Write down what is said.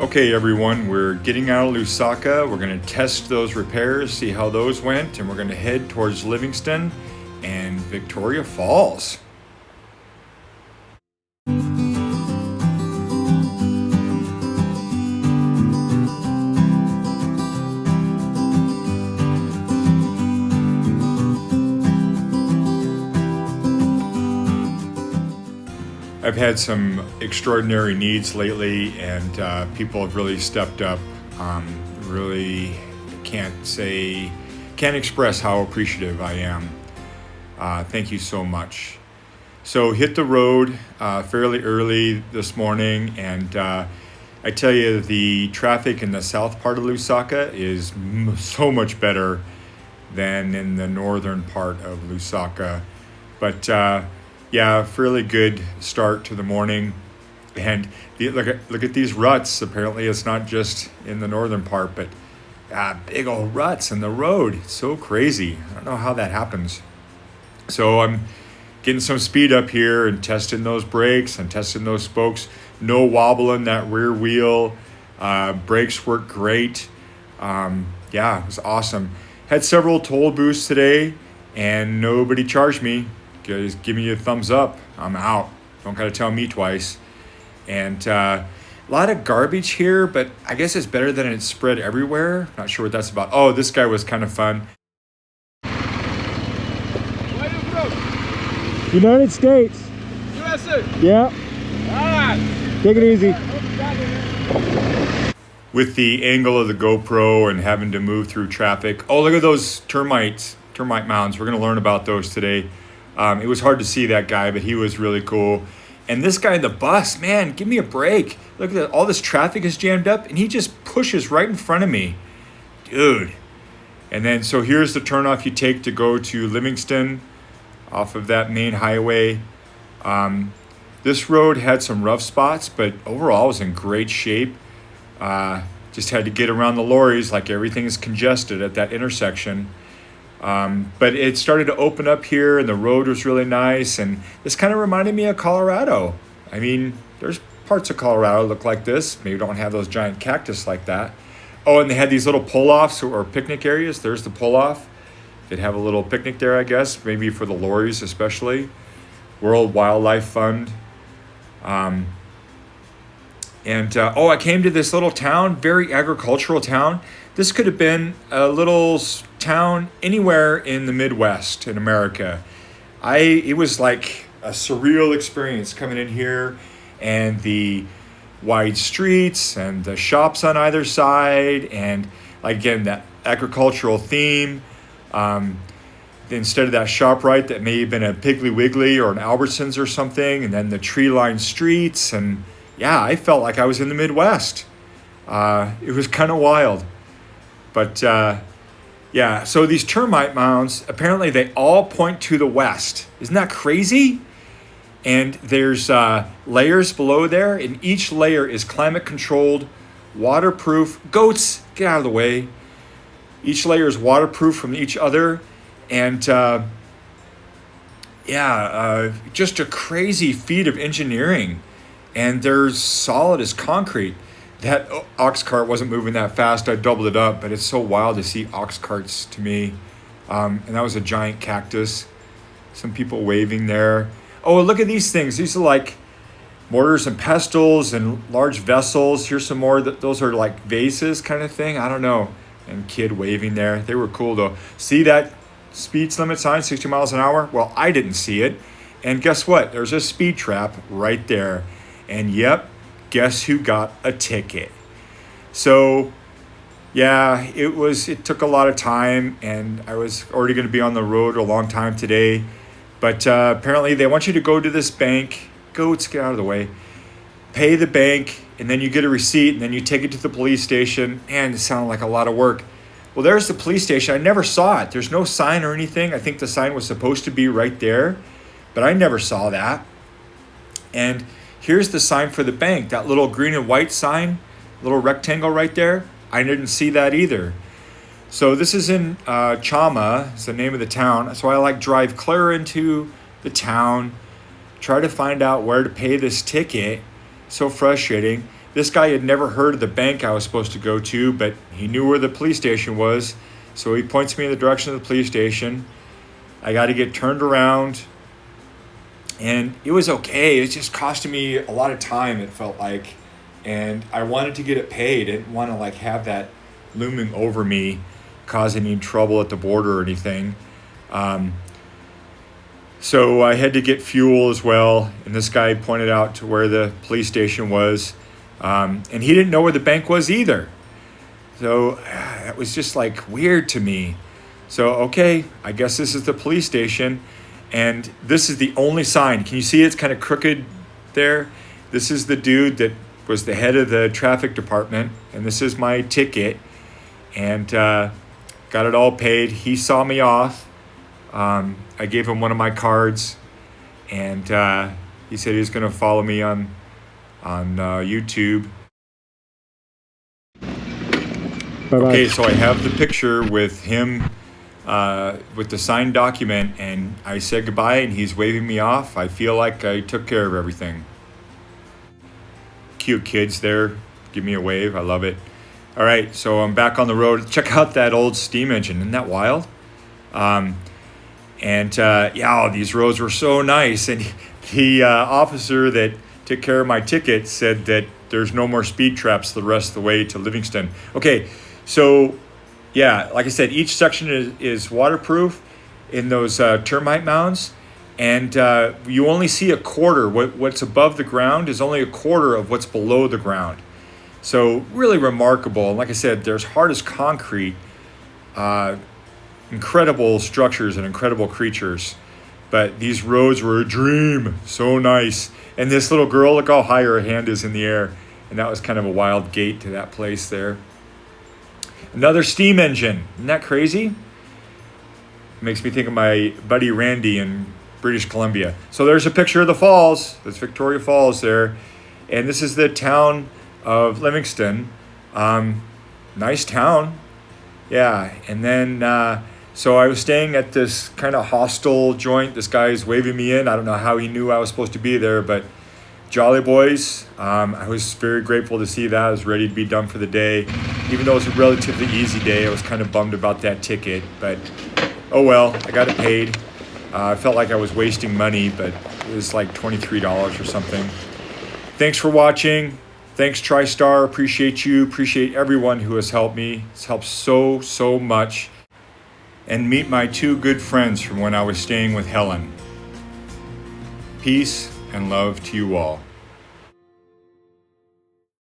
Okay, everyone, we're getting out of Lusaka. We're going to test those repairs, see how those went, and we're going to head towards Livingstone and Victoria Falls. I've had some extraordinary needs lately, and people have really stepped up. Really can't express how appreciative I am. Thank you so much. So hit the road fairly early this morning, and I tell you, the traffic in the south part of Lusaka is so much better than in the northern part of Lusaka. But yeah, fairly good start to the morning. And look at these ruts. Apparently, it's not just in the northern part, but big old ruts in the road. It's so crazy. I don't know how that happens. So I'm getting some speed up here and testing those brakes and testing those spokes. No wobble in that rear wheel. Brakes work great. Yeah, it was awesome. Had several toll booths today, and nobody charged me. Just give me a thumbs up. I'm out. Don't gotta tell me twice. And a lot of garbage here, but I guess it's better than it's spread everywhere. Not sure what that's about. Oh, this guy was kind of fun. Where are you from? United States. USA. Yeah. Alright. Take it easy. With the angle of the GoPro and having to move through traffic. Oh, look at those termite mounds. We're gonna learn about those today. It was hard to see that guy, but he was really cool. And this guy in the bus, man, give me a break. Look at that. All this traffic is jammed up, and he just pushes right in front of me. Dude. And then, so here's the turnoff you take to go to Livingstone off of that main highway. This road had some rough spots, but overall it was in great shape. Just had to get around the lorries, like everything's congested at that intersection. But it started to open up here, and the road was really nice, and this kind of reminded me of Colorado. I mean, there's parts of Colorado look like this. Maybe don't have those giant cactus like that. Oh, and they had these little pull-offs or picnic areas. There's the pull-off. They'd have a little picnic there, I guess, maybe for the lorries especially. World Wildlife Fund. I came to this little town, very agricultural town. This could have been a little town anywhere in the Midwest in America. It was like a surreal experience coming in here, and the wide streets and the shops on either side, and like, again, that agricultural theme. Instead of that ShopRite that may have been a Piggly Wiggly or an Albertsons or something, and then the tree-lined streets, and yeah, I felt like I was in the Midwest. It was kind of wild. But yeah, so these termite mounds, apparently they all point to the west. Isn't that crazy? And there's layers below there, and each layer is climate controlled, waterproof. Goats, get out of the way. Each layer is waterproof from each other. And just a crazy feat of engineering. And they're solid as concrete. That ox cart wasn't moving that fast. I doubled it up, but it's so wild to see ox carts to me. And that was a giant cactus. Some people waving there. Oh, look at these things. These are like mortars and pestles and large vessels. Here's some more. Those are like vases kind of thing. I don't know. And kid waving there. They were cool though. See that speed limit sign, 60 miles an hour? Well, I didn't see it. And guess what? There's a speed trap right there. And yep, guess who got a ticket? So yeah, it took a lot of time, and I was already going to be on the road a long time today. But apparently they want you to go to this bank. Goats, get out of the way. Pay the bank, and then you get a receipt, and then you take it to the police station. And it sounded like a lot of work. Well, there's the police station. I never saw it. There's no sign or anything. I think the sign was supposed to be right there, but I never saw that. And here's the sign for the bank, that little green and white sign, little rectangle right there. I didn't see that either. So this is in Chama, it's the name of the town. So I drive clear into the town, try to find out where to pay this ticket. So frustrating. This guy had never heard of the bank I was supposed to go to, but he knew where the police station was. So he points me in the direction of the police station. I got to get turned around. And it was okay. It was just costing me a lot of time, it felt like. And I wanted to get it paid. I didn't want to like have that looming over me, causing any trouble at the border or anything. So I had to get fuel as well. And this guy pointed out to where the police station was. And he didn't know where the bank was either. So that was just like weird to me. So, okay, I guess this is the police station. And this is the only sign. Can you see it's kind of crooked there? This is the dude that was the head of the traffic department. And this is my ticket. And got it all paid. He saw me off. I gave him one of my cards. And he said he was going to follow me on YouTube. Bye-bye. Okay, so I have the picture with him with the signed document, and I said goodbye, and he's waving me off. I feel like I took care of everything. Cute kids there. Give me a wave. I love it. All right, so I'm back on the road. Check out that old steam engine. Isn't that wild? Yeah, these roads were so nice. And the officer that took care of my ticket said that there's no more speed traps the rest of the way to Livingstone. Okay, so yeah, like I said, each section is waterproof in those termite mounds, and you only see a quarter. What's above the ground is only a quarter of what's below the ground. So really remarkable. And like I said, there's hard as concrete, incredible structures and incredible creatures. But these roads were a dream, so nice. And this little girl, look how high her hand is in the air. And that was kind of a wild gate to that place there. Another steam engine. Isn't that crazy? Makes me think of my buddy Randy in British Columbia. So there's a picture of the falls. That's Victoria Falls there. And this is the town of Livingstone. Nice town. Yeah. And then, so I was staying at this kind of hostel joint. This guy's waving me in. I don't know how he knew I was supposed to be there, but Jolly Boys. I was very grateful to see that. I was ready to be done for the day. Even though it was a relatively easy day, I was kind of bummed about that ticket. But, oh well, I got it paid. I felt like I was wasting money, but it was like $23 or something. Thanks for watching. Thanks, TriStar. Appreciate you. Appreciate everyone who has helped me. It's helped so, so much. And meet my two good friends from when I was staying with Helen. Peace and love to you all.